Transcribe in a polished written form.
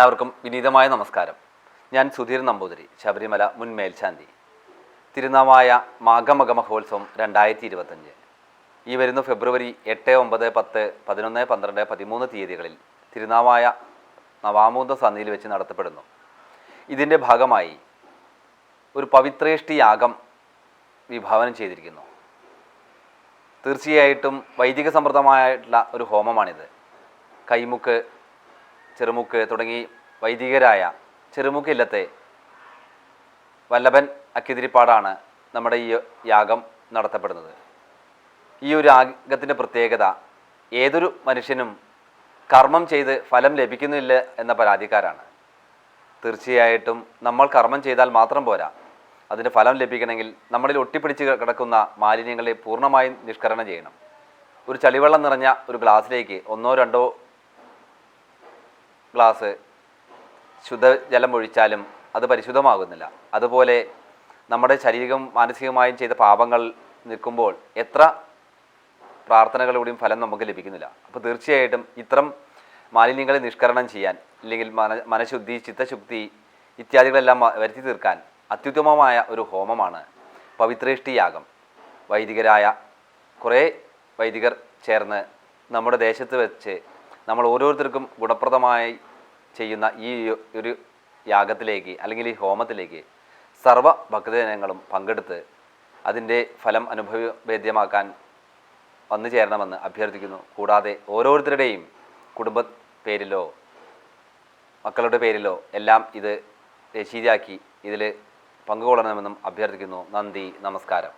എല്ലാവർക്കും വിനീതമായ നമസ്കാരം. ഞാൻ സുധീർ നമ്പൂതിരി, ശബരിമല മുൻ മേൽശാന്തി. തിരുനാവായ മാഘമക മഹോത്സവം 2025 ഈ വരുന്ന ഫെബ്രുവരി 8, 9, 10, 11, 12, 13 തീയതികളിൽ തിരുനാവായ നവാമൂന്ന സന്നിധിയിൽ വെച്ച് നടത്തപ്പെടുന്നു. ഇതിൻ്റെ ഭാഗമായി ഒരു പവിത്രേഷ്ടി യാഗം വിഭാവനം ചെയ്തിരിക്കുന്നു. തീർച്ചയായിട്ടും വൈദിക സമ്പ്രദായമായിട്ടുള്ള ഒരു ഹോമമാണിത്. കൈമുക്ക്, ചെറുമുക്ക് തുടങ്ങി വൈദികരായ ചെറുമുക്ക് ഇല്ലത്തെ വല്ലഭൻ അക്കിതിരിപ്പാടാണ് നമ്മുടെ ഈ യാഗം നടത്തപ്പെടുന്നത്. ഈ ഒരു യാഗത്തിൻ്റെ പ്രത്യേകത, ഏതൊരു മനുഷ്യനും കർമ്മം ചെയ്ത് ഫലം ലഭിക്കുന്നില്ല എന്ന പരാതിക്കാരാണ്. തീർച്ചയായിട്ടും നമ്മൾ കർമ്മം ചെയ്താൽ മാത്രം പോരാ, അതിന് ഫലം ലഭിക്കണമെങ്കിൽ നമ്മളിൽ ഒട്ടിപ്പിടിച്ച് കിടക്കുന്ന മാലിന്യങ്ങളെ പൂർണ്ണമായും നിഷ്കരണം ചെയ്യണം. ഒരു ചളിവെള്ളം നിറഞ്ഞ ഒരു ഗ്ലാസ്സിലേക്ക് 1, 2 ഗ്ലാസ് ശുദ്ധജലം ഒഴിച്ചാലും അത് പരിശുദ്ധമാകുന്നില്ല. അതുപോലെ നമ്മുടെ ശാരീരികം മാനസികമായും ചെയ്ത പാപങ്ങൾ നിൽക്കുമ്പോൾ എത്ര പ്രാർത്ഥനകളിലൂടെയും ഫലം നമുക്ക് ലഭിക്കുന്നില്ല. അപ്പോൾ തീർച്ചയായിട്ടും ഇത്തരം മാലിന്യങ്ങളെ നിഷ്കരണം ചെയ്യാൻ, ഇല്ലെങ്കിൽ മനഃശുദ്ധി, ചിത്തശുദ്ധി ഇത്യാദികളെല്ലാം വരുത്തി തീർക്കാൻ അത്യുത്തമമായ ഒരു ഹോമമാണ് പവിത്രേഷ്ടി യാഗം. വൈദികരായ കുറേ വൈദികർ ചേർന്ന് നമ്മുടെ ദേശത്ത് വെച്ച് നമ്മൾ ഓരോരുത്തർക്കും ഗുണപ്രദമായി ചെയ്യുന്ന ഈ ഒരു യാഗത്തിലേക്ക്, അല്ലെങ്കിൽ ഈ ഹോമത്തിലേക്ക് സർവ്വ ഭക്തജനങ്ങളും പങ്കെടുത്ത് അതിൻ്റെ ഫലം അനുഭവവേദ്യമാക്കാൻ വന്നു ചേരണമെന്ന് അഭ്യർത്ഥിക്കുന്നു. കൂടാതെ ഓരോരുത്തരുടെയും കുടുംബ പേരിലോ മക്കളുടെ പേരിലോ എല്ലാം ഇത് രശീതാക്കി ഇതിൽ പങ്കുകൊള്ളണമെന്നും അഭ്യർത്ഥിക്കുന്നു. നന്ദി, നമസ്കാരം.